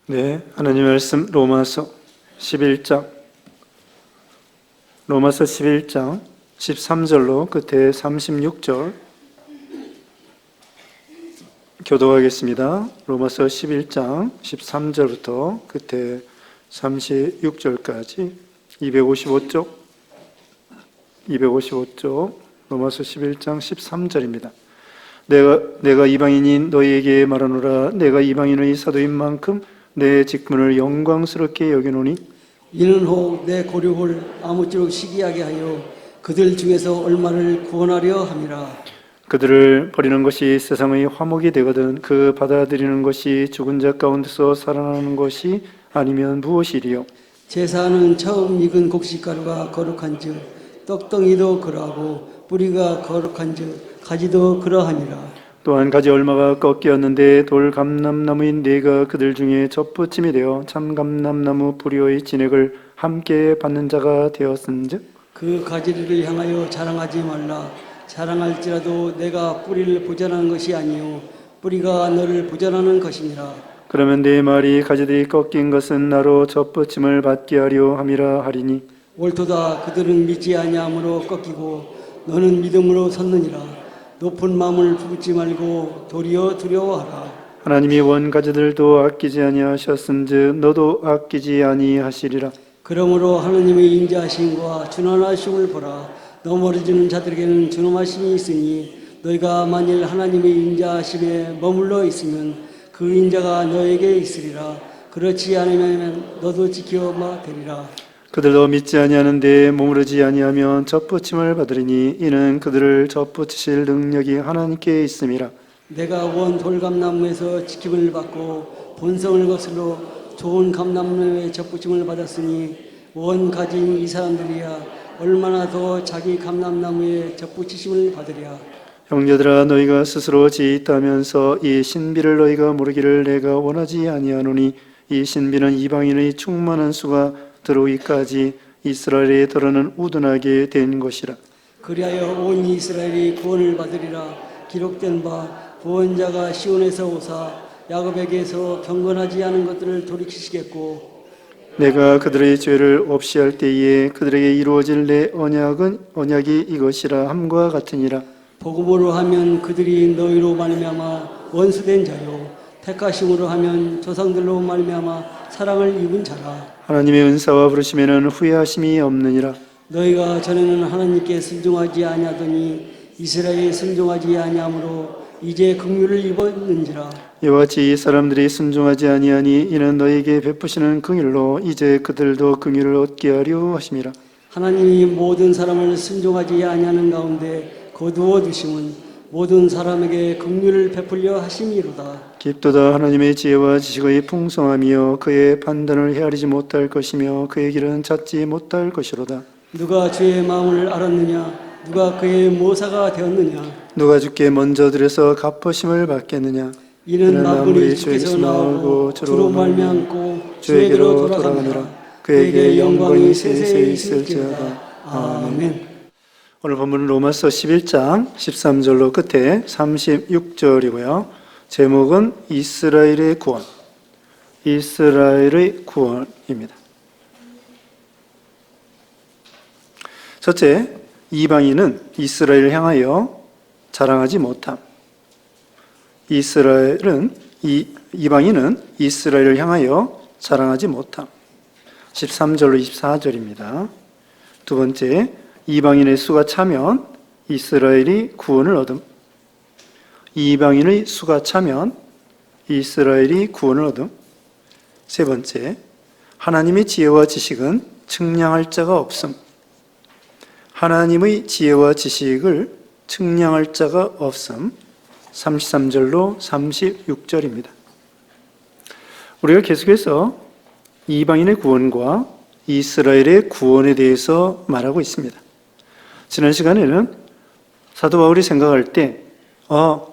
네, 하나님 말씀 로마서 11장 13절로 끝에 36절 교독하겠습니다. 로마서 11장 13절부터 끝에 36절까지 255쪽 로마서 11장 13절입니다. 내가 이방인인 너희에게 말하노라. 내가 이방인의 사도인 만큼 내 직분을 영광스럽게 여기노니 이는 혹 내 고륙을 아무쪼록 시기하게 하여 그들 중에서 얼마를 구원하려 함이라. 그들을 버리는 것이 세상의 화목이 되거든 그 받아들이는 것이 죽은 자 가운데서 살아나는 것이 아니면 무엇이리요? 제사는 처음 익은 곡식가루가 거룩한즉 떡덩이도 그러하고 뿌리가 거룩한즉 가지도 그러하니라. 또한 가지 얼마가 꺾이었는데 돌감람나무인 네가 그들 중에 젖붙임이 되어 참감람나무 뿌리의 진액을 함께 받는 자가 되었은즉 그 가지를 향하여 자랑하지 말라. 자랑할지라도 내가 뿌리를 보전하는 것이 아니요 뿌리가 너를 보전하는 것이니라. 그러면 네 말이 가지들이 꺾인 것은 나로 젖붙임을 받게 하려 함이라 하리니 옳도다. 그들은 믿지 아니함으로 꺾이고 너는 믿음으로 섰느니라. 높은 마음을 품지 말고 도리어 두려워하라. 하나님이 원 가지들도 아끼지 아니하셨은즉 너도 아끼지 아니하시리라. 그러므로 하나님의 인자하심과 준원하심을 보라. 넘어지는 자들에게는 준엄하심이 있으니 너희가 만일 하나님의 인자하심에 머물러 있으면 그 인자가 너에게 있으리라. 그렇지 않으면 너도 지켜 되리라. 그들도 믿지 아니하는데 머무르지 아니하면 젖붙임을 받으리니 이는 그들을 젖붙이실 능력이 하나님께 있음이라. 내가 원 돌감나무에서 지킴을 받고 본성을 거슬러 좋은 감나무의 젖붙임을 받았으니 원 가진 이 사람들이야 얼마나 더 자기 감람나무에 젖붙이심을 받으랴. 형제들아 너희가 스스로 지있다면서 이 신비를 너희가 모르기를 내가 원하지 아니하노니 이 신비는 이방인의 충만한 수가 들어오기까지 이스라엘에 더러는 우둔하게 된 것이라. 그리하여 온 이스라엘이 구원을 받으리라. 기록된 바 구원자가 시온에서 오사 야곱에게서 경건하지 않은 것들을 돌이키시겠고 내가 그들의 죄를 없이 할 때에 그들에게 이루어질 내 언약이 이것이라 함과 같으니라. 복음으로 하면 그들이 너희로 말미암아 원수된 자요 택하심으로 하면 조상들로 말미암아 사랑을 입은 자라. 하나님의 은사와 부르심에는 후회하심이 없느니라. 너희가 전에는 하나님께 순종하지 아니하더니 이스라엘에 순종하지 아니하므로 이제 긍휼을 입었는지라. 이와 같이 이 사람들이 순종하지 아니하니 이는 너희에게 베푸시는 긍휼로 이제 그들도 긍휼을 얻게 하려 하심이라. 하나님이 모든 사람을 순종하지 아니하는 가운데 거두어 두심은 모든 사람에게 긍휼을 베풀려 하심이로다. 깊도다. 하나님의 지혜와 지식의 풍성함이여 그의 판단을 헤아리지 못할 것이며 그의 길은 찾지 못할 것이로다. 누가 주의 마음을 알았느냐? 누가 그의 모사가 되었느냐? 누가 주께 먼저 들여서 갚으심을 받겠느냐? 이는 만물이 주께서 나오고 주로 말미암고 주에게로 돌아가느라 그에게 영광이 세세히 있을지어다. 아멘. 오늘 본문은 로마서 11장 13절로 끝에 36절이고요. 제목은 이스라엘의 구원, 이스라엘의 구원입니다. 첫째, 이방인은 이스라엘을 향하여 자랑하지 못함. 이방인은 이스라엘을 향하여 자랑하지 못함. 13절로 24절입니다. 두 번째, 이방인의 수가 차면 이스라엘이 구원을 얻음. 이방인의 수가 차면 이스라엘이 구원을 얻음. 세 번째, 하나님의 지혜와 지식은 측량할 자가 없음. 하나님의 지혜와 지식을 측량할 자가 없음. 33절로 36절입니다. 우리가 계속해서 이방인의 구원과 이스라엘의 구원에 대해서 말하고 있습니다. 지난 시간에는 사도 바울이 생각할 때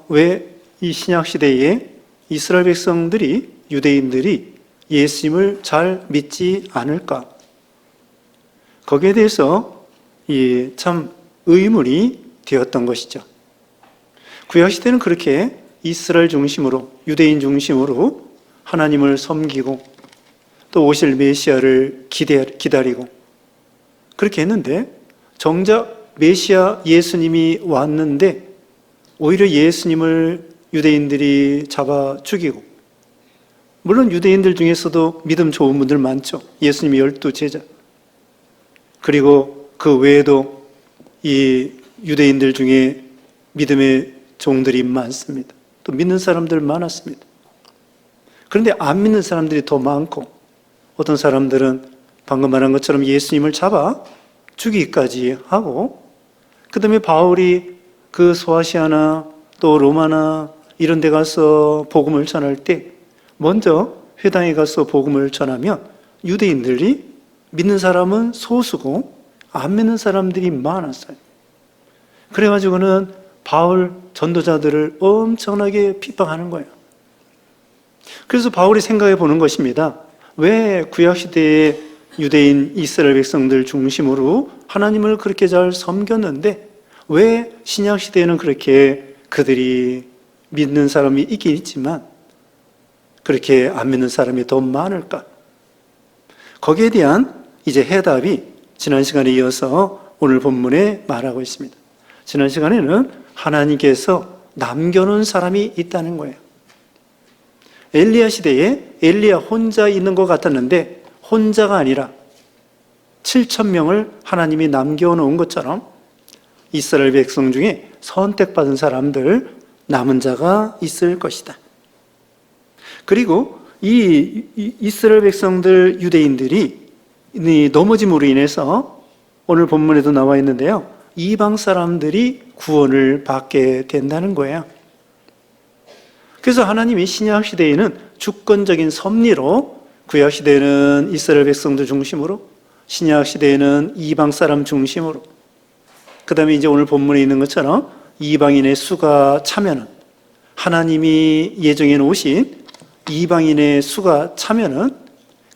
왜 이 신약 시대에 이스라엘 백성들이 유대인들이 예수님을 잘 믿지 않을까? 거기에 대해서 참 의문이 되었던 것이죠. 구약 시대는 그렇게 이스라엘 중심으로 유대인 중심으로 하나님을 섬기고 또 오실 메시아를 기다리고 그렇게 했는데 정작 메시아 예수님이 왔는데 오히려 예수님을 유대인들이 잡아 죽이고, 물론 유대인들 중에서도 믿음 좋은 분들 많죠. 예수님의 12제자. 그리고 그 외에도 이 유대인들 중에 믿음의 종들이 많습니다. 또 믿는 사람들 많았습니다. 그런데 안 믿는 사람들이 더 많고, 어떤 사람들은 방금 말한 것처럼 예수님을 잡아 죽이기까지 하고, 그 다음에 바울이 그 소아시아나 또 로마나 이런 데 가서 복음을 전할 때 먼저 회당에 가서 복음을 전하면 유대인들이 믿는 사람은 소수고 안 믿는 사람들이 많았어요. 그래가지고는 바울 전도자들을 엄청나게 핍박하는 거예요. 그래서 바울이 생각해 보는 것입니다. 왜 구약시대의 유대인 이스라엘 백성들 중심으로 하나님을 그렇게 잘 섬겼는데 왜 신약시대에는 그렇게 그들이 믿는 사람이 있긴 있지만 그렇게 안 믿는 사람이 더 많을까? 거기에 대한 이제 해답이 지난 시간에 이어서 오늘 본문에 말하고 있습니다. 지난 시간에는 하나님께서 남겨놓은 사람이 있다는 거예요. 엘리야 시대에 엘리야 혼자 있는 것 같았는데 혼자가 아니라 7,000명을 하나님이 남겨놓은 것처럼 이스라엘 백성 중에 선택받은 사람들, 남은 자가 있을 것이다. 그리고 이 이스라엘 백성들, 유대인들이 넘어짐으로 인해서 오늘 본문에도 나와 있는데요, 이방 사람들이 구원을 받게 된다는 거예요. 그래서 하나님이 신약 시대에는 주권적인 섭리로, 구약 시대에는 이스라엘 백성들 중심으로, 신약 시대에는 이방 사람 중심으로, 그 다음에 이제 오늘 본문에 있는 것처럼 이방인의 수가 차면은, 하나님이 예정해 놓으신 이방인의 수가 차면은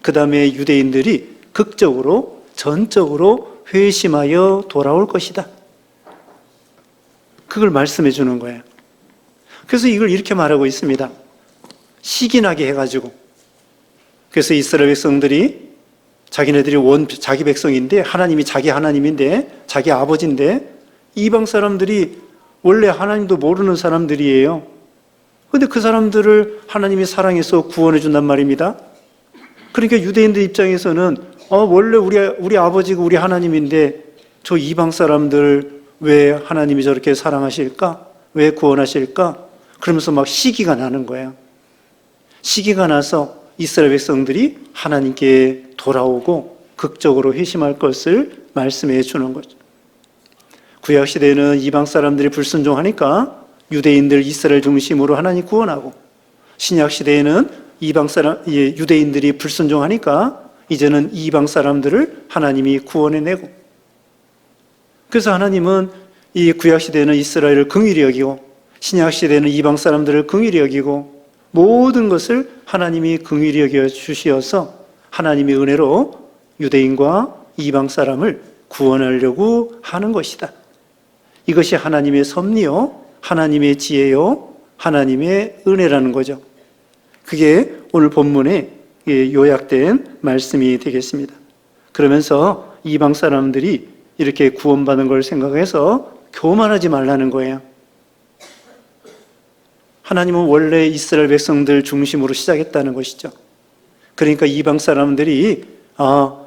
그 다음에 유대인들이 극적으로 전적으로 회심하여 돌아올 것이다. 그걸 말씀해 주는 거예요. 그래서 이걸 이렇게 말하고 있습니다. 시기나게 해가지고, 그래서 이스라엘 백성들이 자기네들이 자기 백성인데 하나님이 자기 하나님인데 자기 아버지인데 이방 사람들이 원래 하나님도 모르는 사람들이에요. 그런데 그 사람들을 하나님이 사랑해서 구원해 준단 말입니다. 그러니까 유대인들 입장에서는 원래 우리 아버지가 우리 하나님인데 저 이방 사람들 왜 하나님이 저렇게 사랑하실까? 왜 구원하실까? 그러면서 막 시기가 나는 거예요. 시기가 나서 이스라엘 백성들이 하나님께 돌아오고 극적으로 회심할 것을 말씀해 주는 거죠. 구약 시대에는 이방 사람들이 불순종하니까 유대인들 이스라엘 중심으로 하나님 구원하고, 신약 시대에는 유대인들이 불순종하니까 이제는 이방 사람들을 하나님이 구원해내고, 그래서 하나님은 이 구약 시대에는 이스라엘을 긍휼히 여기고 신약 시대에는 이방 사람들을 긍휼히 여기고 모든 것을 하나님이 긍휼히 여겨 주시어서 하나님의 은혜로 유대인과 이방 사람을 구원하려고 하는 것이다. 이것이 하나님의 섭리요, 하나님의 지혜요, 하나님의 은혜라는 거죠. 그게 오늘 본문에 요약된 말씀이 되겠습니다. 그러면서 이방 사람들이 이렇게 구원받은 걸 생각해서 교만하지 말라는 거예요. 하나님은 원래 이스라엘 백성들 중심으로 시작했다는 것이죠. 그러니까 이방 사람들이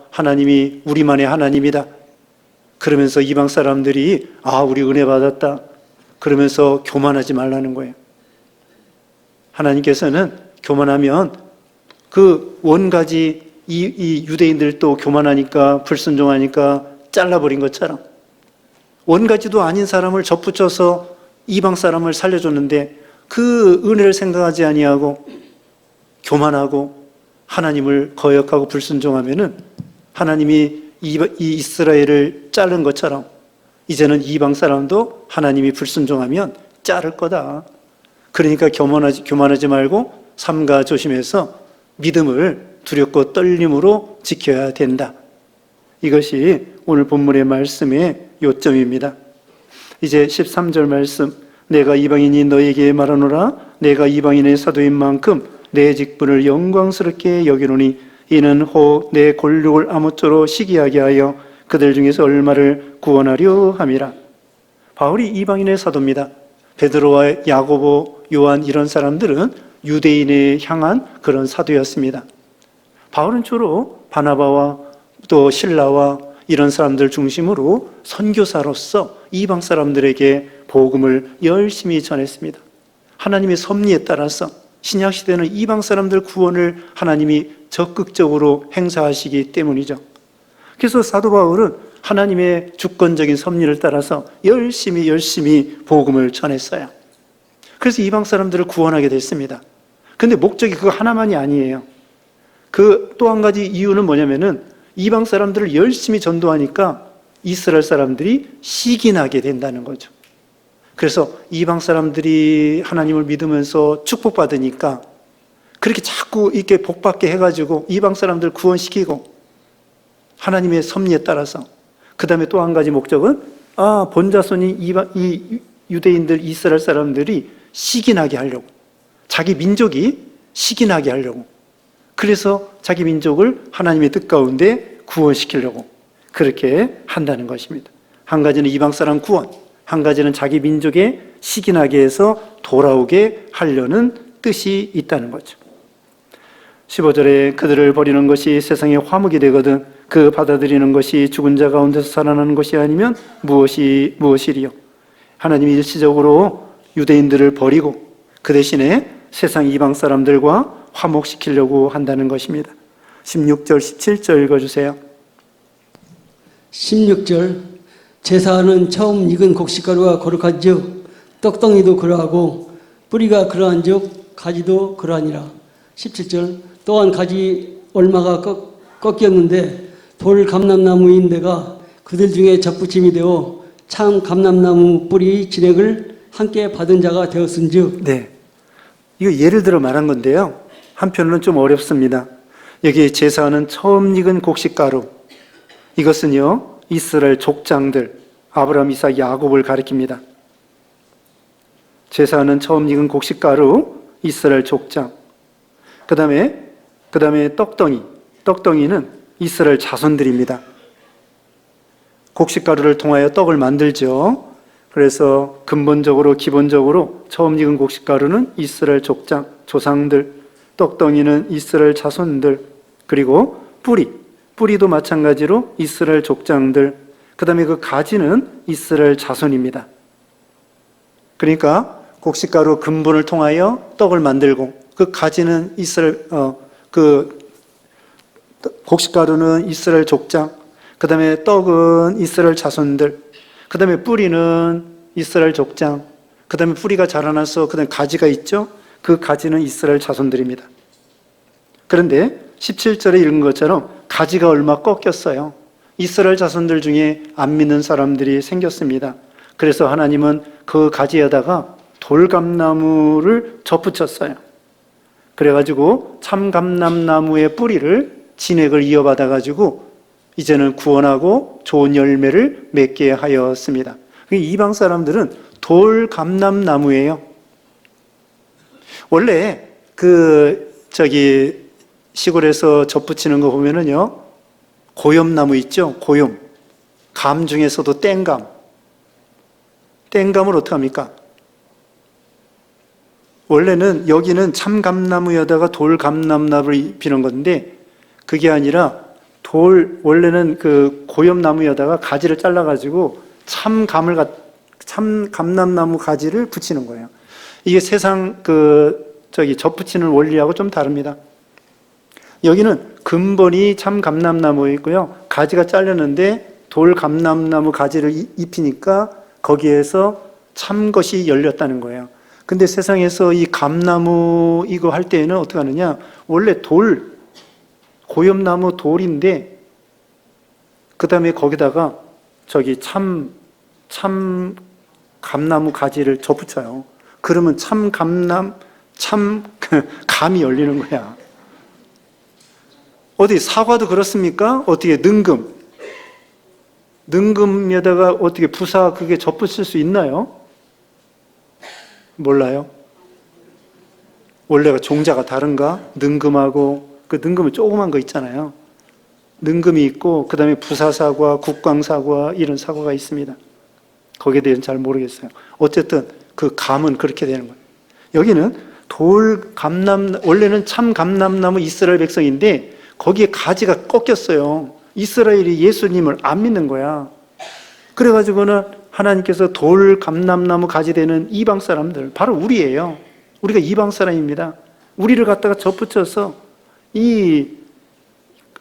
하나님이 우리만의 하나님이다. 그러면서 이방 사람들이 우리 은혜 받았다. 그러면서 교만하지 말라는 거예요. 하나님께서는 교만하면 그 원가지 이 유대인들도 교만하니까 불순종하니까 잘라버린 것처럼 원가지도 아닌 사람을 접붙여서 이방 사람을 살려줬는데 그 은혜를 생각하지 아니하고 교만하고 하나님을 거역하고 불순종하면은 하나님이 이 이스라엘을 자른 것처럼 이제는 이방 사람도 하나님이 불순종하면 자를 거다. 그러니까 교만하지 말고 삼가 조심해서 믿음을 두렵고 떨림으로 지켜야 된다. 이것이 오늘 본문의 말씀의 요점입니다. 이제 13절 말씀, 내가 이방인이 너에게 말하노라. 내가 이방인의 사도인 만큼 내 직분을 영광스럽게 여기노니 이는 혹 내 권력을 아무쪼록 시기하게 하여 그들 중에서 얼마를 구원하려 함이라. 바울이 이방인의 사도입니다. 베드로와 야고보, 요한 이런 사람들은 유대인에 향한 그런 사도였습니다. 바울은 주로 바나바와 또 실라와 이런 사람들 중심으로 선교사로서 이방 사람들에게 복음을 열심히 전했습니다. 하나님의 섭리에 따라서 신약 시대는 이방 사람들 구원을 하나님이 적극적으로 행사하시기 때문이죠. 그래서 사도 바울은 하나님의 주권적인 섭리를 따라서 열심히 복음을 전했어요. 그래서 이방 사람들을 구원하게 됐습니다. 근데 목적이 그거 하나만이 아니에요. 그 또 한 가지 이유는 뭐냐면은 이방 사람들을 열심히 전도하니까 이스라엘 사람들이 시기나게 된다는 거죠. 그래서 이방 사람들이 하나님을 믿으면서 축복받으니까 그렇게 자꾸 이렇게 복받게 해가지고 이방 사람들 구원시키고 하나님의 섭리에 따라서 그 다음에 또 한 가지 목적은 본자손이 이 유대인들 이스라엘 사람들이 시기나게 하려고, 자기 민족이 시기나게 하려고, 그래서 자기 민족을 하나님의 뜻 가운데 구원시키려고 그렇게 한다는 것입니다. 한 가지는 이방 사람 구원, 한 가지는 자기 민족의 시기나게 해서 돌아오게 하려는 뜻이 있다는 거죠. 15절에 그들을 버리는 것이 세상의 화목이 되거든 그 받아들이는 것이 죽은 자 가운데서 살아나는 것이 아니면 무엇이리요? 하나님이 일시적으로 유대인들을 버리고 그 대신에 세상 이방 사람들과 화목시키려고 한다는 것입니다. 16절, 17절 읽어주세요. 16절 제사는 처음 익은 곡식가루가 거룩한즉 떡덩이도 그러하고 뿌리가 그러한즉 가지도 그러하니라. 17절 또한 가지 얼마가 꺾였는데 돌 감람나무인데가 그들 중에 접붙임이 되어 참 감람나무 뿌리 진액을 함께 받은 자가 되었은즉. 네, 이거 예를 들어 말한 건데요. 한편으로는 좀 어렵습니다. 여기 제사는 처음 익은 곡식가루, 이것은요 이스라엘 족장들 아브라함, 이삭, 야곱을 가리킵니다. 제사는 처음 익은 곡식가루, 이스라엘 족장. 그 다음에 떡덩이는 이스라엘 자손들입니다. 곡식가루를 통하여 떡을 만들죠. 그래서 근본적으로 기본적으로 처음 익은 곡식가루는 이스라엘 족장, 조상들, 떡덩이는 이스라엘 자손들, 그리고 뿌리도 마찬가지로 이스라엘 족장들, 그 다음에 그 가지는 이스라엘 자손입니다. 그러니까 곡식가루 근본을 통하여 떡을 만들고 그 가지는 곡식가루는 이스라엘 족장, 그 다음에 떡은 이스라엘 자손들, 그 다음에 뿌리는 이스라엘 족장, 그 다음에 뿌리가 자라나서 그 다음에 가지가 있죠. 그 가지는 이스라엘 자손들입니다. 그런데 17절에 읽은 것처럼 가지가 얼마 꺾였어요. 이스라엘 자손들 중에 안 믿는 사람들이 생겼습니다. 그래서 하나님은 그 가지에다가 돌감나무를 접붙였어요. 그래가지고 참감람나무의 뿌리를 진액을 이어받아가지고 이제는 구원하고 좋은 열매를 맺게 하였습니다. 이방 사람들은 돌감람나무예요. 원래 시골에서 접붙이는 거 보면은요, 고염나무 있죠? 고염. 감 중에서도 땡감. 땡감을 어떻게 합니까? 원래는 여기는 참감나무에다가 돌감람나무를 입히는 건데 그게 아니라 원래는 그 고염나무에다가 가지를 잘라가지고 참감람나무 가지를 붙이는 거예요. 이게 세상 접붙이는 원리하고 좀 다릅니다. 여기는 근본이 참감람나무이고요. 가지가 잘렸는데 돌감람나무 가지를 입히니까 거기에서 참것이 열렸다는 거예요. 근데 세상에서 이 감나무 이거 할 때에는 어떻게 하느냐? 원래 고염나무 돌인데 그 다음에 거기다가 참 감나무 가지를 접붙여요. 그러면 감이 열리는 거야. 어디 사과도 그렇습니까? 어떻게 능금에다가 어떻게 부사 그게 접붙일 수 있나요? 몰라요. 원래가 종자가 다른가? 능금하고, 그 능금은 조그만 거 있잖아요. 능금이 있고 그 다음에 부사사과, 국광사과 이런 사과가 있습니다. 거기에 대해서는 잘 모르겠어요. 어쨌든 그 감은 그렇게 되는 거예요. 여기는 원래는 참 감람나무 이스라엘 백성인데 거기에 가지가 꺾였어요. 이스라엘이 예수님을 안 믿는 거야. 그래가지고는 하나님께서 돌 감람나무 가지 되는 이방 사람들, 바로 우리예요. 우리가 이방 사람입니다. 우리를 갖다가 접붙여서 이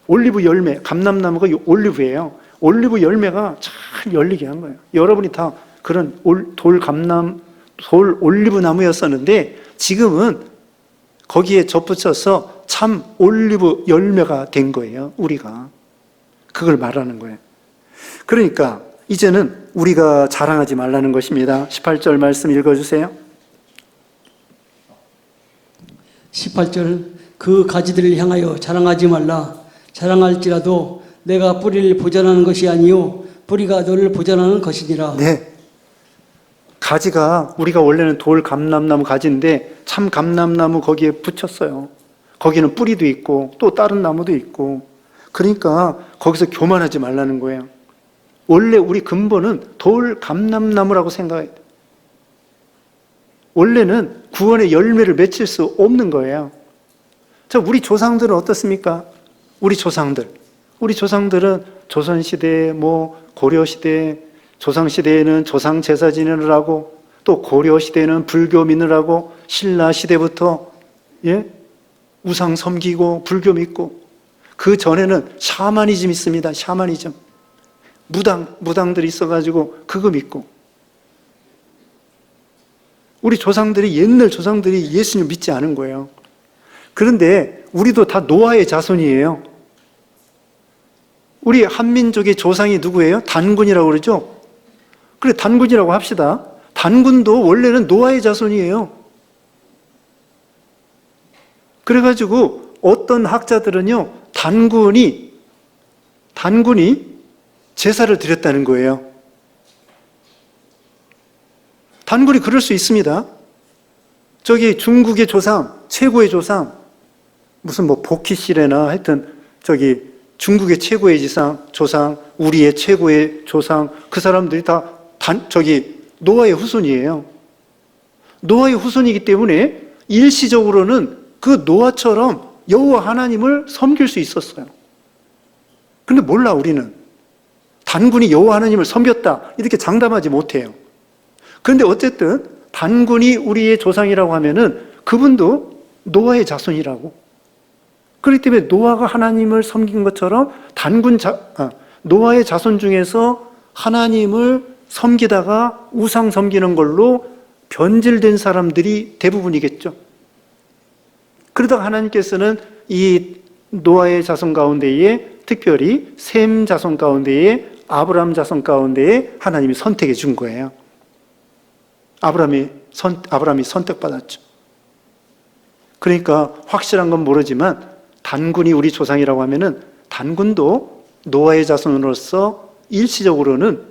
올리브 열매, 감람나무가 올리브예요. 올리브 열매가 잘 열리게 한 거예요. 여러분이 다 그런 돌 올리브 나무였었는데 지금은 거기에 접붙여서 참 올리브 열매가 된 거예요. 우리가. 그걸 말하는 거예요. 그러니까 이제는 우리가 자랑하지 말라는 것입니다. 18절 말씀 읽어주세요. 18절 그 가지들을 향하여 자랑하지 말라. 자랑할지라도 내가 뿌리를 보존하는 것이 아니요 뿌리가 너를 보존하는 것이니라. 네. 가지가 우리가 원래는 돌 감람나무 가지인데 참 감람나무 거기에 붙였어요. 거기는 뿌리도 있고 또 다른 나무도 있고 그러니까 거기서 교만하지 말라는 거예요. 원래 우리 근본은 돌 감람나무라고 생각해야 돼요. 원래는 구원의 열매를 맺힐 수 없는 거예요. 자, 우리 조상들은 어떻습니까? 우리 조상들은 조선시대, 고려시대, 조상시대에는 조상 제사 지내느라고 또 고려시대에는 불교 믿느라고 신라시대부터 우상 섬기고 불교 믿고 그 전에는 샤머니즘 있습니다. 샤머니즘. 무당들이 있어가지고 그거 믿고 우리 옛날 조상들이 예수님 믿지 않은 거예요. 그런데 우리도 다 노아의 자손이에요. 우리 한민족의 조상이 누구예요? 단군이라고 그러죠? 그래, 단군이라고 합시다. 단군도 원래는 노아의 자손이에요. 그래가지고 어떤 학자들은요, 단군이 제사를 드렸다는 거예요. 단군이 그럴 수 있습니다. 저기 중국의 조상, 최고의 조상, 무슨 복희실에나 하여튼 저기 중국의 최고의 조상, 우리의 최고의 조상, 그 사람들이 다 노아의 후손이에요. 노아의 후손이기 때문에 일시적으로는 그 노아처럼 여호와 하나님을 섬길 수 있었어요. 근데 몰라, 우리는. 단군이 여호와 하나님을 섬겼다, 이렇게 장담하지 못해요. 그런데 어쨌든 단군이 우리의 조상이라고 하면은 그분도 노아의 자손이라고. 그렇기 때문에 노아가 하나님을 섬긴 것처럼 노아의 자손 중에서 하나님을 섬기다가 우상 섬기는 걸로 변질된 사람들이 대부분이겠죠. 그러다가 하나님께서는 이 노아의 자손 가운데에 특별히 셈 자손 가운데에 아브라함 자손 가운데에 하나님이 선택해 준 거예요. 아브라함이 선택받았죠. 그러니까 확실한 건 모르지만 단군이 우리 조상이라고 하면은 단군도 노아의 자손으로서 일시적으로는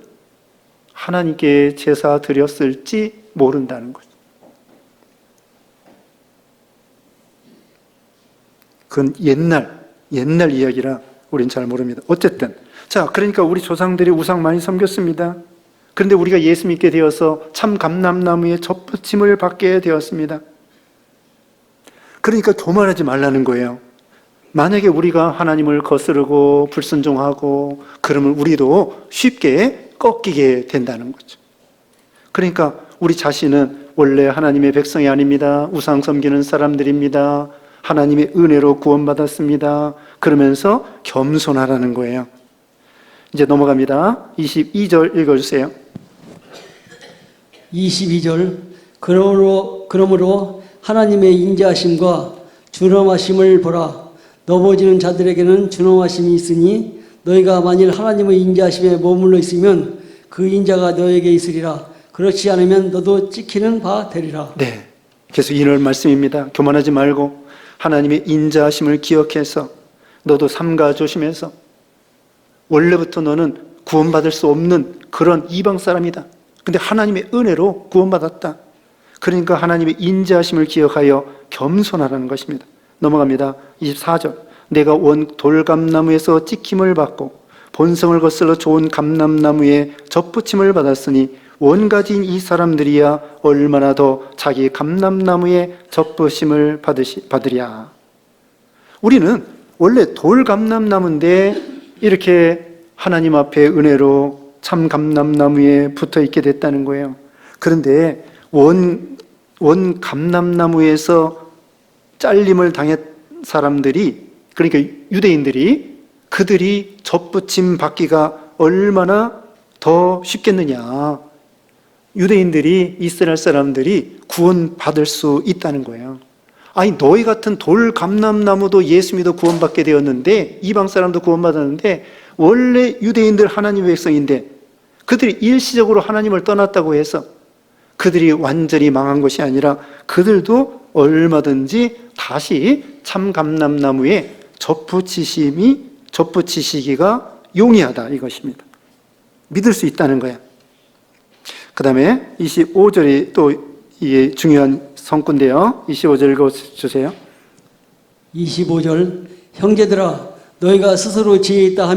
하나님께 제사 드렸을지 모른다는 거죠. 그건 옛날 이야기라 우린 잘 모릅니다. 어쨌든 자, 그러니까 우리 조상들이 우상 많이 섬겼습니다. 그런데 우리가 예수 믿게 되어서 참 감람나무의 접붙임을 받게 되었습니다. 그러니까 교만하지 말라는 거예요. 만약에 우리가 하나님을 거스르고 불순종하고 그러면 우리도 쉽게 꺾이게 된다는 거죠. 그러니까 우리 자신은 원래 하나님의 백성이 아닙니다. 우상 섬기는 사람들입니다. 하나님의 은혜로 구원받았습니다. 그러면서 겸손하라는 거예요. 이제 넘어갑니다. 22절 읽어주세요. 22절 그러므로 하나님의 인자하심과 준엄하심을 보라. 넘어지는 자들에게는 준엄하심이 있으니 너희가 만일 하나님의 인자하심에 머물러 있으면 그 인자가 너에게 있으리라. 그렇지 않으면 너도 찍히는 바 되리라. 네, 계속 이럴 말씀입니다. 교만하지 말고 하나님의 인자하심을 기억해서 너도 삼가 조심해서 원래부터 너는 구원받을 수 없는 그런 이방 사람이다. 근데 하나님의 은혜로 구원받았다. 그러니까 하나님의 인자하심을 기억하여 겸손하라는 것입니다. 넘어갑니다. 24절. 내가 원 돌감나무에서 찍힘을 받고 본성을 거슬러 좋은 감람나무에 접붙임을 받았으니 원가진 이 사람들이야 얼마나 더 자기 감람나무에 접붙임을 받으랴. 우리는 원래 돌감람나무인데 이렇게 하나님 앞에 은혜로 참 감람나무에 붙어 있게 됐다는 거예요. 그런데 원 감람나무에서 잘림을 당한 사람들이, 그러니까 유대인들이, 그들이 접붙임 받기가 얼마나 더 쉽겠느냐. 유대인들이, 이스라엘 사람들이 구원받을 수 있다는 거예요. 아니, 너희 같은 돌 감람나무도 예수 믿어 구원받게 되었는데, 이방 사람도 구원받았는데, 원래 유대인들 하나님의 백성인데 그들이 일시적으로 하나님을 떠났다고 해서 그들이 완전히 망한 것이 아니라 그들도 얼마든지 다시 참 감람나무에 접붙이시기가 용이하다, 이것입니다. 믿을 수 있다는 거야. 그 다음에 25절이 또 이게 중요한 성구인데요. 25절 읽어주세요. 25절. 형제들아, 너희가 스스로 지혜 있다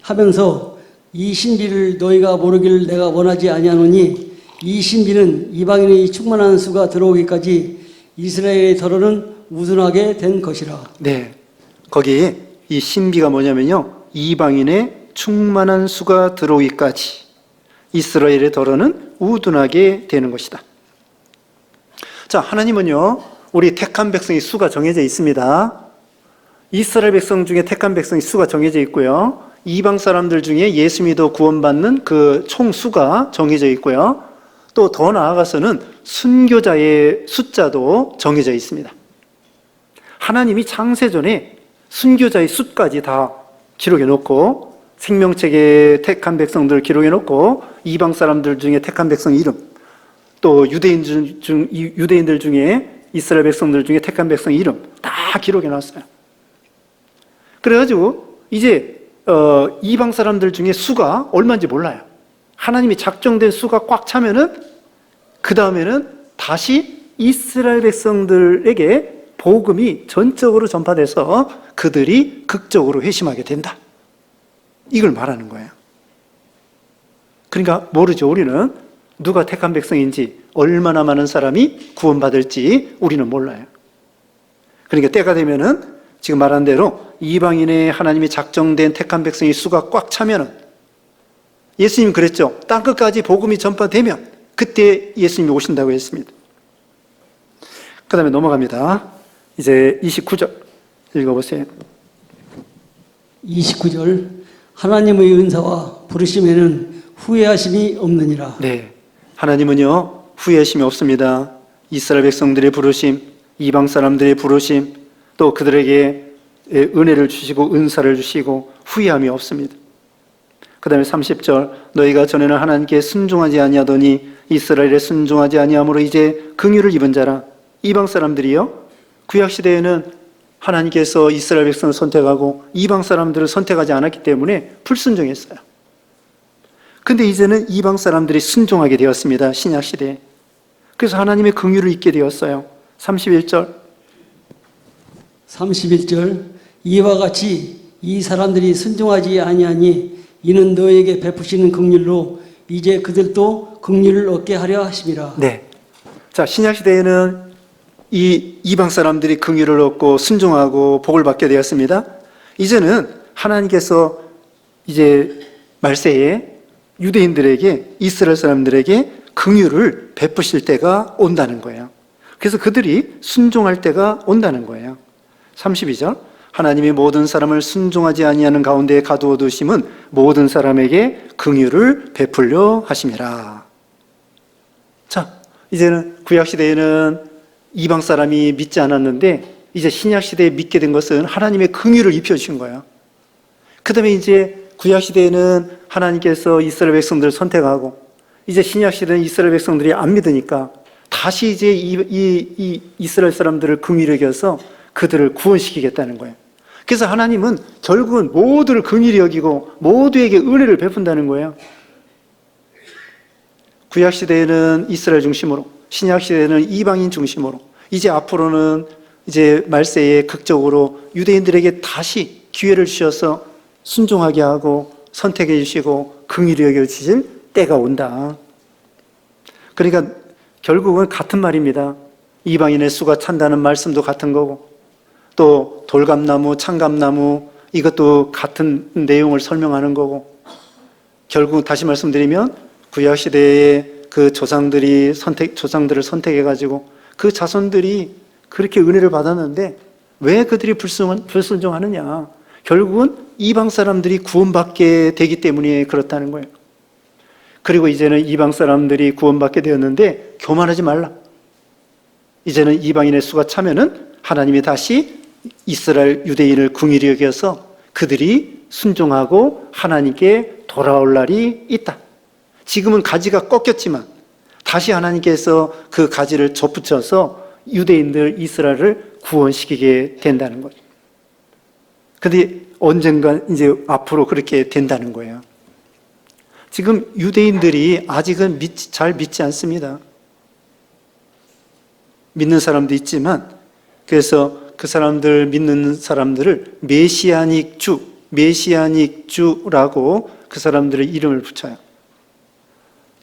하면서 이 신비를 너희가 모르기를 내가 원하지 아니하노니 이 신비는 이방인의 충만한 수가 들어오기까지 이스라엘의 더러는 우둔하게 된 것이라. 네, 거기 이 신비가 뭐냐면요, 이방인의 충만한 수가 들어오기까지 이스라엘의 더러는 우둔하게 되는 것이다. 자, 하나님은요, 우리 택한 백성의 수가 정해져 있습니다. 이스라엘 백성 중에 택한 백성의 수가 정해져 있고요, 이방 사람들 중에 예수 믿어 구원받는 그 총 수가 정해져 있고요, 또 더 나아가서는 순교자의 숫자도 정해져 있습니다. 하나님이 창세전에 순교자의 수까지 다 기록해 놓고, 생명책에 택한 백성들 기록해 놓고, 이방 사람들 중에 택한 백성 이름, 또 유대인들 중에, 이스라엘 백성들 중에 택한 백성 이름 다 기록해 놨어요. 그래가지고 이제 이방 사람들 중에 수가 얼마인지 몰라요. 하나님이 작정된 수가 꽉 차면은 그 다음에는 다시 이스라엘 백성들에게 복음이 전적으로 전파돼서 그들이 극적으로 회심하게 된다, 이걸 말하는 거예요. 그러니까 모르죠. 우리는 누가 택한 백성인지, 얼마나 많은 사람이 구원받을지 우리는 몰라요. 그러니까 때가 되면은 지금 말한 대로 이방인의 하나님이 작정된 택한 백성의 수가 꽉 차면은, 예수님 그랬죠. 땅끝까지 복음이 전파되면 그때 예수님이 오신다고 했습니다. 그 다음에 넘어갑니다. 이제 29절 읽어보세요. 29절. 하나님의 은사와 부르심에는 후회하심이 없느니라. 네, 하나님은요, 후회하심이 없습니다. 이스라엘 백성들의 부르심, 이방 사람들의 부르심, 또 그들에게 은혜를 주시고 은사를 주시고 후회함이 없습니다. 그 다음에 30절. 너희가 전에는 하나님께 순종하지 아니하더니 이스라엘에 순종하지 아니함으로 이제 긍휼을 입은 자라. 이방 사람들이요, 구약시대에는 하나님께서 이스라엘 백성을 선택하고 이방 사람들을 선택하지 않았기 때문에 불순종했어요. 근데 이제는 이방 사람들이 순종하게 되었습니다, 신약시대에. 그래서 하나님의 긍휼을 입게 되었어요. 31절. 이와 같이 이 사람들이 순종하지 아니하니 이는 너에게 베푸시는 긍휼로 이제 그들도 긍휼을 얻게 하려 하심이라. 네. 자, 신약 시대에는 이 이방 사람들이 긍휼을 얻고 순종하고 복을 받게 되었습니다. 이제는 하나님께서 이제 말세에 유대인들에게, 이스라엘 사람들에게 긍휼을 베푸실 때가 온다는 거예요. 그래서 그들이 순종할 때가 온다는 거예요. 32절. 하나님이 모든 사람을 순종하지 아니하는 가운데 가두어 두심은 모든 사람에게 긍휼을 베풀려 하심이라. 자, 이제는 구약 시대에는 이방 사람이 믿지 않았는데 이제 신약 시대에 믿게 된 것은 하나님의 긍휼을 입혀 주신 거예요. 그다음에 이제 구약 시대에는 하나님께서 이스라엘 백성들을 선택하고, 이제 신약 시대는 이스라엘 백성들이 안 믿으니까 다시 이제 이 이스라엘 사람들을 긍휼히 여겨서 그들을 구원시키겠다는 거예요. 그래서 하나님은 결국은 모두를 긍휼히 여기고 모두에게 은혜를 베푼다는 거예요. 구약 시대에는 이스라엘 중심으로, 신약 시대는 이방인 중심으로, 이제 앞으로는 이제 말세에 극적으로 유대인들에게 다시 기회를 주셔서 순종하게 하고 선택해 주시고 긍휼히 여겨 주실 때가 온다. 그러니까 결국은 같은 말입니다. 이방인의 수가 찬다는 말씀도 같은 거고, 또 돌감나무, 창감나무, 이것도 같은 내용을 설명하는 거고, 결국 다시 말씀드리면 구약 시대에 그 조상들을 선택해가지고 그 자손들이 그렇게 은혜를 받았는데 왜 그들이 불순종하느냐? 결국은 이방 사람들이 구원받게 되기 때문에 그렇다는 거예요. 그리고 이제는 이방 사람들이 구원받게 되었는데 교만하지 말라. 이제는 이방인의 수가 차면은 하나님이 다시 이스라엘 유대인을 긍휼히 여겨서 그들이 순종하고 하나님께 돌아올 날이 있다. 지금은 가지가 꺾였지만 다시 하나님께서 그 가지를 접붙여서 유대인들 이스라엘을 구원시키게 된다는 거죠. 근데 언젠가 이제 앞으로 그렇게 된다는 거예요. 지금 유대인들이 아직은 잘 믿지 않습니다. 믿는 사람도 있지만, 그래서 그 사람들 믿는 사람들을 메시아닉 주라고 그 사람들의 이름을 붙여요.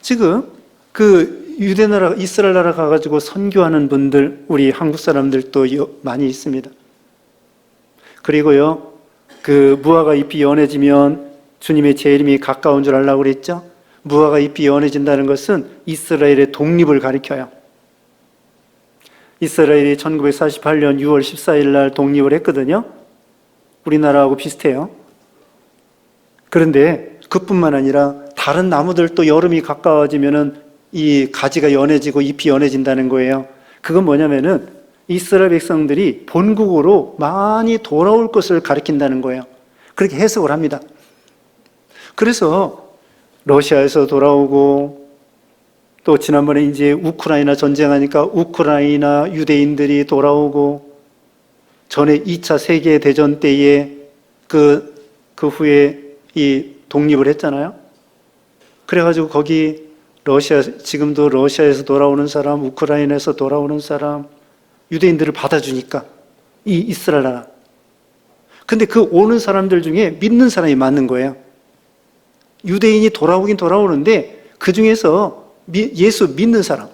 지금 그 유대나라, 이스라엘 나라 가가지고 선교하는 분들, 우리 한국 사람들도 많이 있습니다. 그리고요, 그 무화과 잎이 연해지면 주님의 재림이 가까운 줄 알라고 그랬죠? 무화과 잎이 연해진다는 것은 이스라엘의 독립을 가리켜요. 이스라엘이 1948년 6월 14일 날 독립을 했거든요. 우리나라하고 비슷해요. 그런데 그뿐만 아니라 다른 나무들도 여름이 가까워지면은 이 가지가 연해지고 잎이 연해진다는 거예요. 그건 뭐냐면은 이스라엘 백성들이 본국으로 많이 돌아올 것을 가리킨다는 거예요. 그렇게 해석을 합니다. 그래서 러시아에서 돌아오고, 또 지난번에 이제 우크라이나 전쟁하니까 우크라이나 유대인들이 돌아오고, 전에 2차 세계대전 때에 그 후에 이 독립을 했잖아요. 그래가지고 거기 지금도 러시아에서 돌아오는 사람, 우크라이나에서 돌아오는 사람, 유대인들을 받아주니까 이 이스라엘 나라. 근데 그 오는 사람들 중에 믿는 사람이 많은 거예요. 유대인이 돌아오긴 돌아오는데 그 중에서 예수 믿는 사람,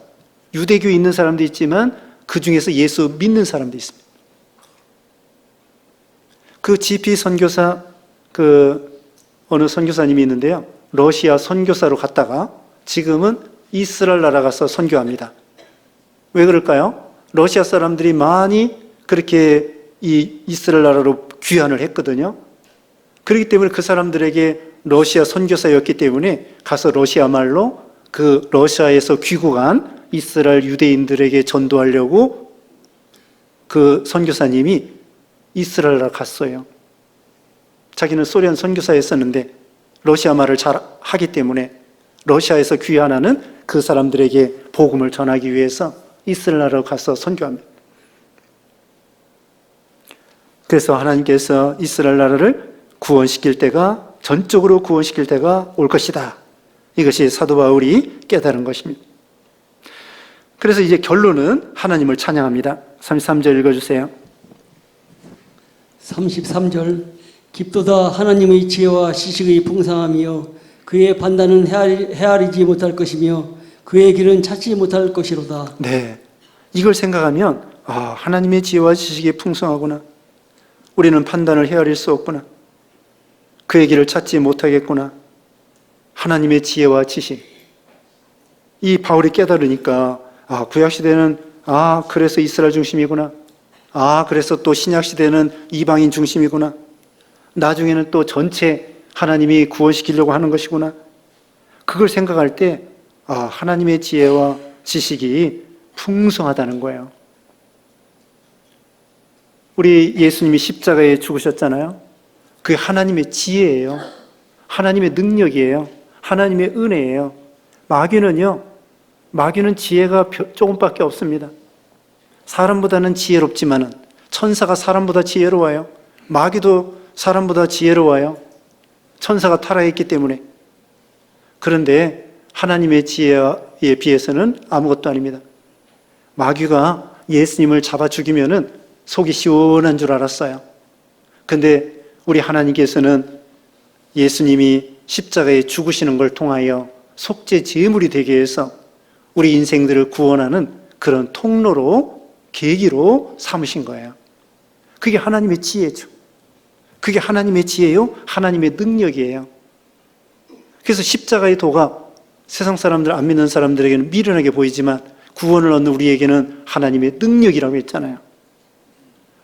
유대교에 있는 사람도 있지만 그 중에서 예수 믿는 사람도 있습니다. 그 GP 선교사, 어느 선교사님이 있는데요. 러시아 선교사로 갔다가 지금은 이스라엘 나라 가서 선교합니다. 왜 그럴까요? 러시아 사람들이 많이 그렇게 이 이스라엘 나라로 귀환을 했거든요. 그렇기 때문에 그 사람들에게 러시아 선교사였기 때문에 가서 러시아 말로 그 러시아에서 귀국한 이스라엘 유대인들에게 전도하려고 그 선교사님이 이스라엘 나라 갔어요. 자기는 소련 선교사였었는데 러시아 말을 잘 하기 때문에 러시아에서 귀환하는 그 사람들에게 복음을 전하기 위해서 이스라엘 나라로 가서 선교합니다. 그래서 하나님께서 이스라엘 나라를 구원시킬 때가, 전적으로 구원시킬 때가 올 것이다. 이것이 사도 바울이 깨달은 것입니다. 그래서 이제 결론은 하나님을 찬양합니다. 33절 읽어주세요. 33절 깊도다 하나님의 지혜와 지식의 풍성함이여 그의 판단은 헤아리지 못할 것이며 그의 길은 찾지 못할 것이로다. 네, 이걸 생각하면 하나님의 지혜와 지식이 풍성하구나. 우리는 판단을 헤아릴 수 없구나. 그의 길을 찾지 못하겠구나. 하나님의 지혜와 지식. 이 바울이 깨달으니까 구약시대는 그래서 이스라엘 중심이구나. 그래서 또 신약시대는 이방인 중심이구나. 나중에는 또 전체 하나님이 구원시키려고 하는 것이구나. 그걸 생각할 때 하나님의 지혜와 지식이 풍성하다는 거예요. 우리 예수님이 십자가에 죽으셨잖아요. 그게 하나님의 지혜예요. 하나님의 능력이에요. 하나님의 은혜예요. 마귀는 지혜가 조금밖에 없습니다. 사람보다는 지혜롭지만은, 천사가 사람보다 지혜로워요. 마귀도 사람보다 지혜로워요. 천사가 타락했기 때문에. 그런데 하나님의 지혜에 비해서는 아무것도 아닙니다. 마귀가 예수님을 잡아 죽이면은 속이 시원한 줄 알았어요. 근데 우리 하나님께서는 예수님이 십자가에 죽으시는 걸 통하여 속죄 제물이 되게 해서 우리 인생들을 구원하는 그런 통로로, 계기로 삼으신 거예요. 그게 하나님의 지혜죠. 그게 하나님의 지혜요, 하나님의 능력이에요. 그래서 십자가의 도가 세상 사람들, 안 믿는 사람들에게는 미련하게 보이지만 구원을 얻는 우리에게는 하나님의 능력이라고 했잖아요.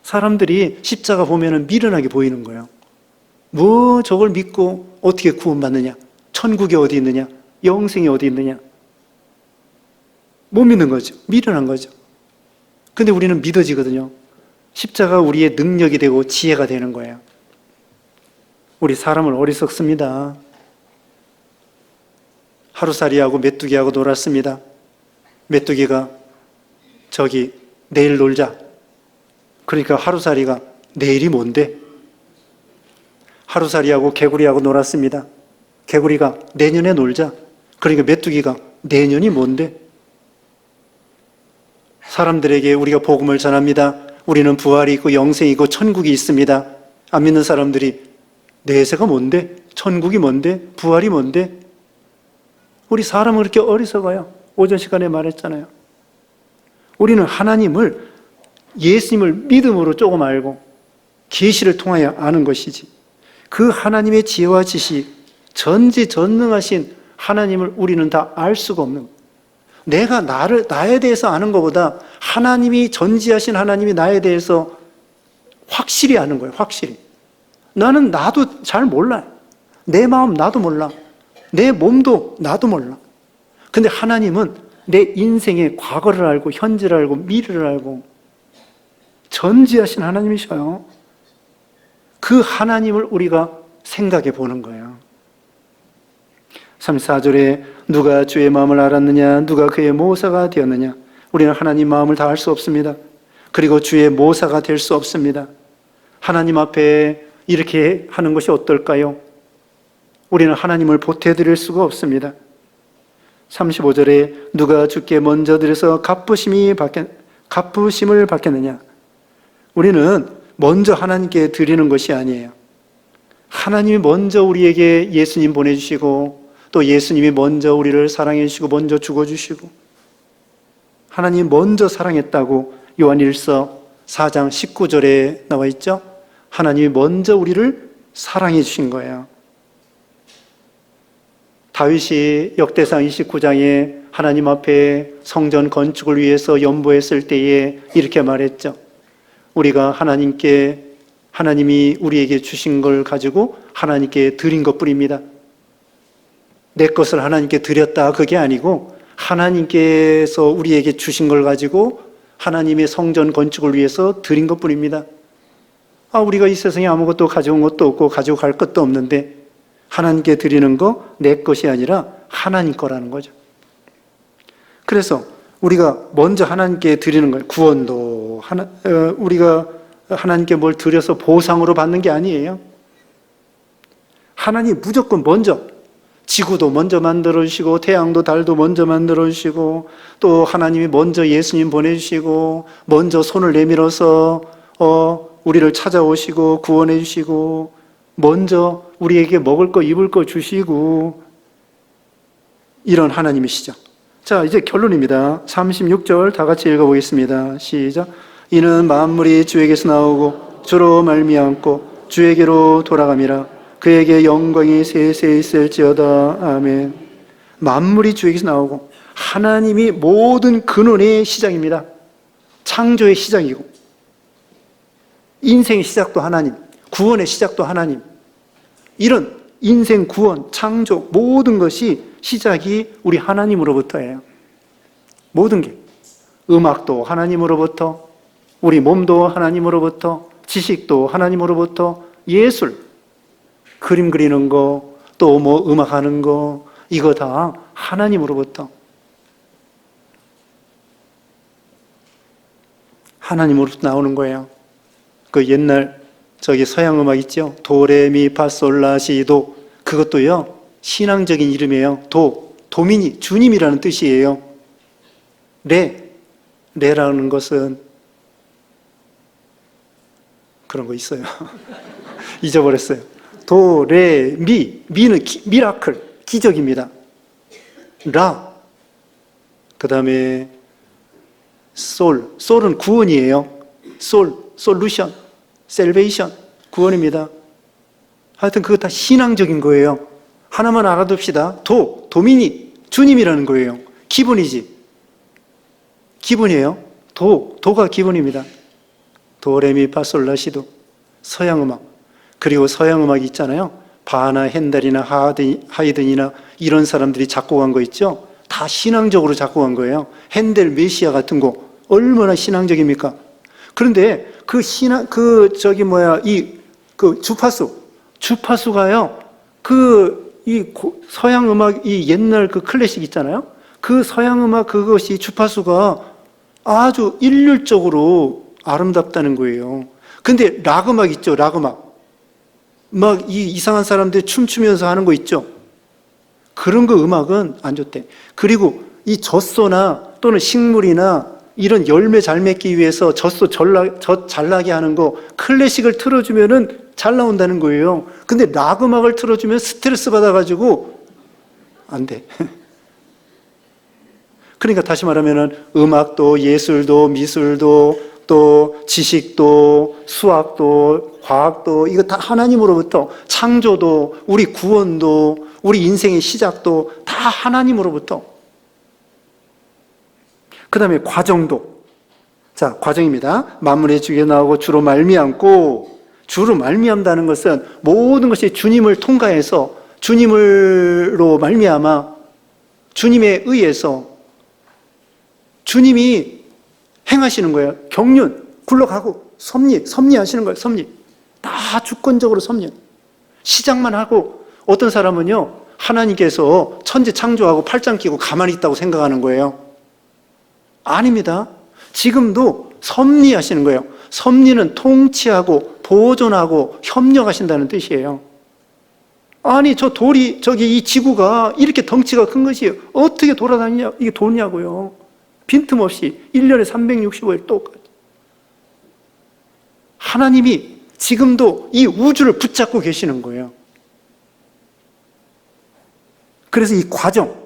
사람들이 십자가 보면은 미련하게 보이는 거예요. 뭐 저걸 믿고 어떻게 구원받느냐? 천국이 어디 있느냐? 영생이 어디 있느냐? 못 믿는 거죠. 미련한 거죠. 근데 우리는 믿어지거든요. 십자가 우리의 능력이 되고 지혜가 되는 거예요. 우리 사람을 어리석습니다. 하루살이하고 메뚜기하고 놀았습니다. 메뚜기가 저기 내일 놀자. 그러니까 하루살이가 내일이 뭔데? 하루살이하고 개구리하고 놀았습니다. 개구리가 내년에 놀자. 그러니까 메뚜기가 내년이 뭔데? 사람들에게 우리가 복음을 전합니다. 우리는 부활이 있고 영생이 있고 천국이 있습니다. 안 믿는 사람들이 내세가 뭔데? 천국이 뭔데? 부활이 뭔데? 우리 사람은 그렇게 어리석어요. 오전 시간에 말했잖아요. 우리는 하나님을, 예수님을 믿음으로 조금 알고 계시를 통하여 아는 것이지, 그 하나님의 지혜와 지식, 전지전능하신 하나님을 우리는 다 알 수가 없는 거예요. 내가 나에 대해서 아는 것보다 하나님이, 전지하신 하나님이 나에 대해서 확실히 아는 거예요. 확실히. 나도 잘 몰라요. 내 마음 나도 몰라. 내 몸도 나도 몰라. 근데 하나님은 내 인생의 과거를 알고 현재를 알고 미래를 알고 전지하신 하나님이셔요. 그 하나님을 우리가 생각해 보는 거예요. 34절에 누가 주의 마음을 알았느냐? 누가 그의 모사가 되었느냐? 우리는 하나님 마음을 다 알 수 없습니다. 그리고 주의 모사가 될 수 없습니다. 하나님 앞에 이렇게 하는 것이 어떨까요? 우리는 하나님을 보태드릴 수가 없습니다. 35절에 누가 주께 먼저 드려서 갚으심을 받겠느냐? 우리는 먼저 하나님께 드리는 것이 아니에요. 하나님이 먼저 우리에게 예수님 보내주시고 또 예수님이 먼저 우리를 사랑해 주시고 먼저 죽어주시고, 하나님 먼저 사랑했다고 요한일서 4장 19절에 나와 있죠. 하나님이 먼저 우리를 사랑해 주신 거예요. 다윗이 역대상 29장에 하나님 앞에 성전 건축을 위해서 연보했을 때에 이렇게 말했죠. 우리가 하나님이 우리에게 주신 걸 가지고 하나님께 드린 것뿐입니다. 내 것을 하나님께 드렸다, 그게 아니고 하나님께서 우리에게 주신 걸 가지고 하나님의 성전 건축을 위해서 드린 것뿐입니다. 우리가 이 세상에 아무것도 가져온 것도 없고 가지고 갈 것도 없는데 하나님께 드리는 거 내 것이 아니라 하나님 거라는 거죠. 그래서 우리가 먼저 하나님께 드리는 거예요. 구원도 우리가 하나님께 뭘 드려서 보상으로 받는 게 아니에요. 하나님 무조건 먼저, 지구도 먼저 만들어주시고 태양도 달도 먼저 만들어주시고 또 하나님이 먼저 예수님 보내주시고 먼저 손을 내밀어서 우리를 찾아오시고 구원해 주시고 먼저 우리에게 먹을 거 입을 거 주시고 이런 하나님이시죠. 자, 이제 결론입니다. 36절 다 같이 읽어보겠습니다. 시작. 이는 만물이 주에게서 나오고 주로 말미암고 주에게로 돌아감이라. 그에게 영광이 세세 있을지어다. 아멘. 만물이 주에게서 나오고, 하나님이 모든 근원의 시작입니다. 창조의 시작이고 인생의 시작도 하나님, 구원의 시작도 하나님. 이런 인생, 구원, 창조 모든 것이 시작이 우리 하나님으로부터예요. 모든 게, 음악도 하나님으로부터, 우리 몸도 하나님으로부터, 지식도 하나님으로부터, 예술, 그림 그리는 거, 또 뭐 음악하는 거, 이거 다 하나님으로부터. 하나님으로부터 나오는 거예요. 그 옛날 서양 음악 있죠? 도레미파솔라시도, 그것도요 신앙적인 이름이에요. 도민이 주님이라는 뜻이에요. 레라는 것은 그런 거 있어요. 잊어버렸어요. 도, 레, 미. 미는 미라클, 기적입니다. 라. 그 다음에 솔은 구원이에요. 솔루션, 셀베이션, 구원입니다. 하여튼 그거 다 신앙적인 거예요. 하나만 알아둡시다. 도미니, 주님이라는 거예요. 기분이지. 기분이에요. 도가 기분입니다. 도레미파솔라시도. 서양음악. 그리고 서양음악이 있잖아요. 바나 핸델이나 하이든이나 이런 사람들이 작곡한 거 있죠. 다 신앙적으로 작곡한 거예요. 핸델, 메시아 같은 거 얼마나 신앙적입니까? 그런데 주파수가요. 서양 음악, 이 옛날 그 클래식 있잖아요. 그 서양 음악 그것이 주파수가 아주 일률적으로 아름답다는 거예요. 근데 락 음악 있죠, 락 음악. 막 이 이상한 사람들 춤추면서 하는 거 있죠. 그런 거 음악은 안 좋대. 그리고 이 젖소나 또는 식물이나 이런 열매 잘 맺기 위해서 젖 잘 나게 하는 거 클래식을 틀어주면은 잘 나온다는 거예요. 근데 락 음악을 틀어주면 스트레스 받아가지고 안 돼. 그러니까 다시 말하면은 음악도 예술도 미술도 또 지식도 수학도 과학도 이거 다 하나님으로부터 창조도 우리 구원도 우리 인생의 시작도 다 하나님으로부터. 그 다음에 과정도. 자, 과정입니다. 만물의 주에 나오고 주로 말미암고. 주로 말미암다는 것은 모든 것이 주님을 통과해서 주님으로 말미암아 주님에 의해서 주님이 행하시는 거예요. 경륜, 굴러가고 섭리하시는 거예요. 섭리. 다 주권적으로 섭리. 시작만 하고 어떤 사람은요. 하나님께서 천지 창조하고 팔짱 끼고 가만히 있다고 생각하는 거예요. 아닙니다. 지금도 섭리하시는 거예요. 섭리는 통치하고 보존하고 협력하신다는 뜻이에요. 아니 저기 이 지구가 이렇게 덩치가 큰 것이 어떻게 돌아다니냐 이게 도냐고요. 빈틈없이 1년에 365일 똑같이. 하나님이 지금도 이 우주를 붙잡고 계시는 거예요. 그래서 이 과정,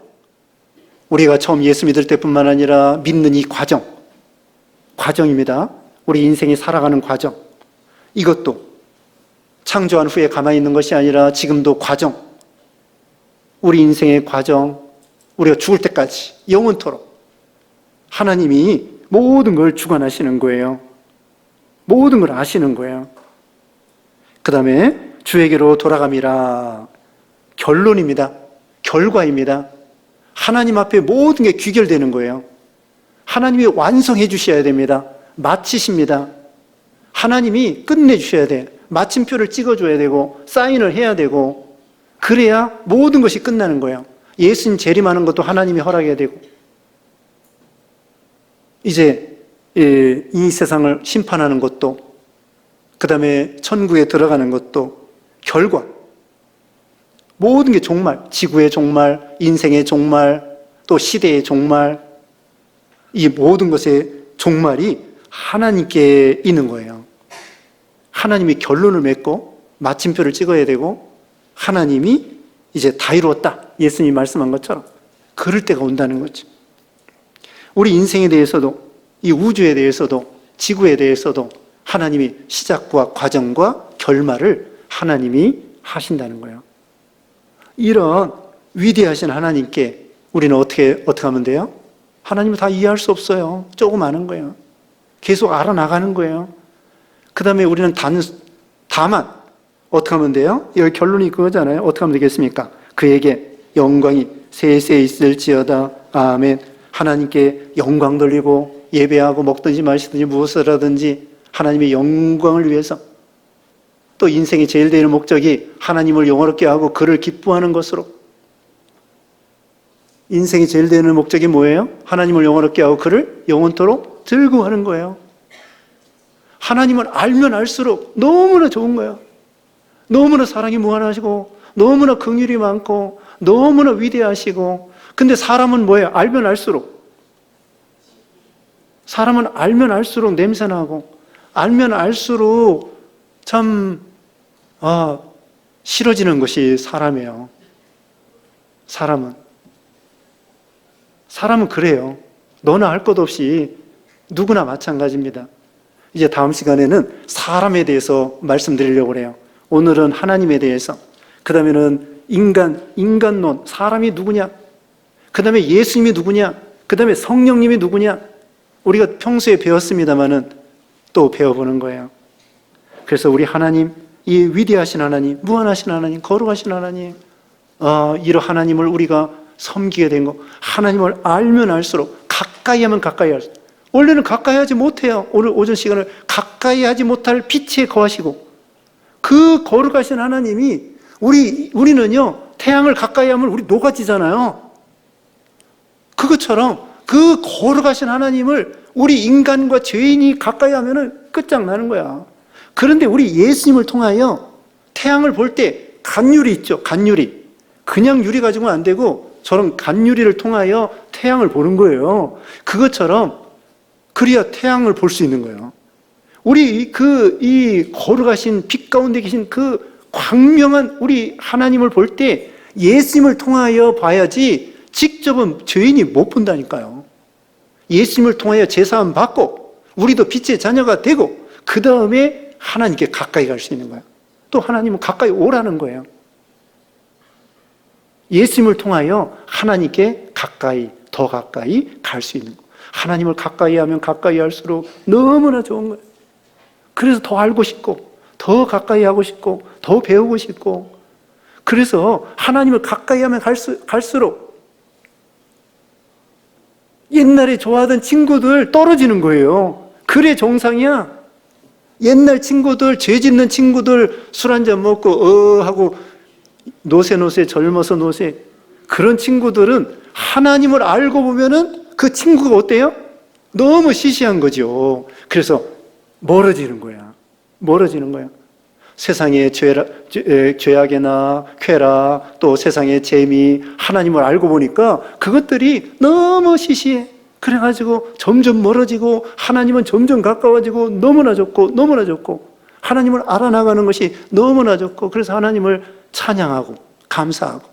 우리가 처음 예수 믿을 때뿐만 아니라 믿는 이 과정입니다. 우리 인생이 살아가는 과정. 이것도 창조한 후에 가만히 있는 것이 아니라 지금도 과정. 우리 인생의 과정, 우리가 죽을 때까지 영원토록 하나님이 모든 걸 주관하시는 거예요. 모든 걸 아시는 거예요. 그 다음에 주에게로 돌아감이라. 결론입니다. 결과입니다. 하나님 앞에 모든 게 귀결되는 거예요. 하나님이 완성해 주셔야 됩니다. 마치십니다. 하나님이 끝내 주셔야 돼. 마침표를 찍어줘야 되고 사인을 해야 되고 그래야 모든 것이 끝나는 거예요. 예수님 재림하는 것도 하나님이 허락해야 되고 이제 이 세상을 심판하는 것도 그 다음에 천국에 들어가는 것도 결과 모든 게 종말, 지구의 종말, 인생의 종말, 또 시대의 종말 이 모든 것의 종말이 하나님께 있는 거예요. 하나님이 결론을 맺고 마침표를 찍어야 되고 하나님이 이제 다 이루었다. 예수님이 말씀한 것처럼 그럴 때가 온다는 거죠. 우리 인생에 대해서도 이 우주에 대해서도 지구에 대해서도 하나님이 시작과 과정과 결말을 하나님이 하신다는 거예요. 이런 위대하신 하나님께 우리는 어떻게 하면 돼요? 하나님을 다 이해할 수 없어요. 조금 아는 거예요. 계속 알아나가는 거예요. 그 다음에 우리는 다만 어떻게 하면 돼요? 여기 결론이 그거잖아요. 어떻게 하면 되겠습니까? 그에게 영광이 세세 있을지어다. 아멘. 하나님께 영광 돌리고 예배하고 먹든지 마시든지 무엇을 하든지 하나님의 영광을 위해서 또 인생의 제일 되는 목적이 하나님을 영화롭게 하고 그를 기뻐하는 것으로 인생의 제일 되는 목적이 뭐예요? 하나님을 영화롭게 하고 그를 영원토록 즐거워하는 거예요. 하나님을 알면 알수록 너무나 좋은 거예요. 너무나 사랑이 무한하시고 너무나 긍휼이 많고 너무나 위대하시고 근데 사람은 뭐예요? 알면 알수록 사람은 알면 알수록 냄새나고 알면 알수록 참 싫어지는 것이 사람이에요. 사람은 그래요. 너나 할 것 없이 누구나 마찬가지입니다. 이제 다음 시간에는 사람에 대해서 말씀드리려고 해요. 오늘은 하나님에 대해서, 그 다음에는 인간론, 사람이 누구냐, 그 다음에 예수님이 누구냐, 그 다음에 성령님이 누구냐. 우리가 평소에 배웠습니다마는 또 배워보는 거예요. 그래서 우리 하나님, 이 위대하신 하나님, 무한하신 하나님, 거룩하신 하나님, 이런 하나님을 우리가 섬기게 된 거, 하나님을 알면 알수록, 가까이 하면 가까이 할수록, 원래는 가까이 하지 못해요. 오늘 오전 시간을 가까이 하지 못할 빛에 거하시고, 그 거룩하신 하나님이 우리는요, 태양을 가까이 하면 우리 녹아지잖아요. 그것처럼 그 거룩하신 하나님을 우리 인간과 죄인이 가까이 하면은 끝장나는 거야. 그런데 우리 예수님을 통하여 태양을 볼 때 간유리 있죠. 간유리. 그냥 유리 가지고는 안 되고 저런 간유리를 통하여 태양을 보는 거예요. 그것처럼 그래야 태양을 볼 수 있는 거예요. 우리 이 거룩하신 빛 가운데 계신 그 광명한 우리 하나님을 볼 때 예수님을 통하여 봐야지 직접은 죄인이 못 본다니까요. 예수님을 통하여 제사함 받고 우리도 빛의 자녀가 되고 그 다음에 하나님께 가까이 갈 수 있는 거예요. 또 하나님은 가까이 오라는 거예요. 예수님을 통하여 하나님께 가까이, 더 가까이 갈 수 있는 거예요. 하나님을 가까이 하면 가까이 할수록 너무나 좋은 거예요. 그래서 더 알고 싶고 더 가까이 하고 싶고 더 배우고 싶고, 그래서 하나님을 가까이 하면 갈수록 옛날에 좋아하던 친구들 떨어지는 거예요. 그래 정상이야. 옛날 친구들, 죄 짓는 친구들 술 한잔 먹고 하고 노세 젊어서 노세, 그런 친구들은 하나님을 알고 보면은 그 친구가 어때요? 너무 시시한 거죠. 그래서 멀어지는 거야. 세상의 죄악이나 쾌락, 또 세상의 재미, 하나님을 알고 보니까 그것들이 너무 시시해. 그래가지고 점점 멀어지고 하나님은 점점 가까워지고 너무나 좋고 하나님을 알아나가는 것이 너무나 좋고, 그래서 하나님을 찬양하고 감사하고,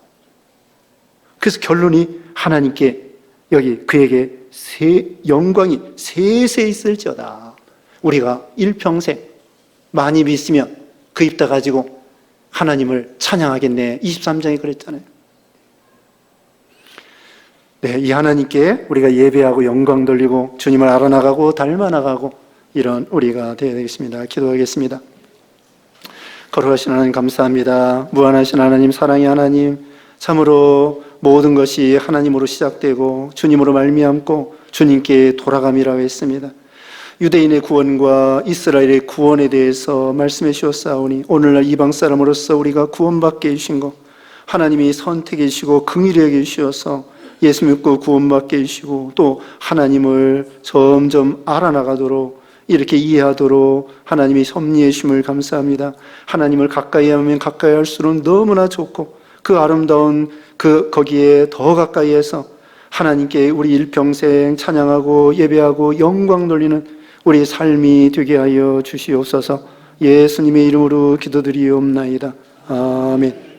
그래서 결론이 하나님께 여기 그에게 영광이 세세 있을지어다. 우리가 일평생 많이 믿으면 그 입 다 가지고 하나님을 찬양하겠네. 23장에 그랬잖아요. 네, 이 하나님께 우리가 예배하고 영광 돌리고 주님을 알아나가고 닮아나가고 이런 우리가 되어야 되겠습니다. 기도하겠습니다. 거룩하신 하나님 감사합니다. 무한하신 하나님, 사랑의 하나님, 참으로 모든 것이 하나님으로 시작되고 주님으로 말미암고 주님께 돌아감이라고 했습니다. 유대인의 구원과 이스라엘의 구원에 대해서 말씀해 주셨사오니 오늘날 이방 사람으로서 우리가 구원받게 해주신 것, 하나님이 선택해 주시고 긍휼히 여겨 주셔서 예수 믿고 구원받게 해주시고 또 하나님을 점점 알아나가도록 이렇게 이해하도록 하나님이 섭리해 주심을 감사합니다. 하나님을 가까이 하면 가까이 할수록 너무나 좋고 그 아름다운 거기에 더 가까이 해서 하나님께 우리 일평생 찬양하고 예배하고 영광 돌리는 우리 삶이 되게 하여 주시옵소서. 예수님의 이름으로 기도드리옵나이다. 아멘.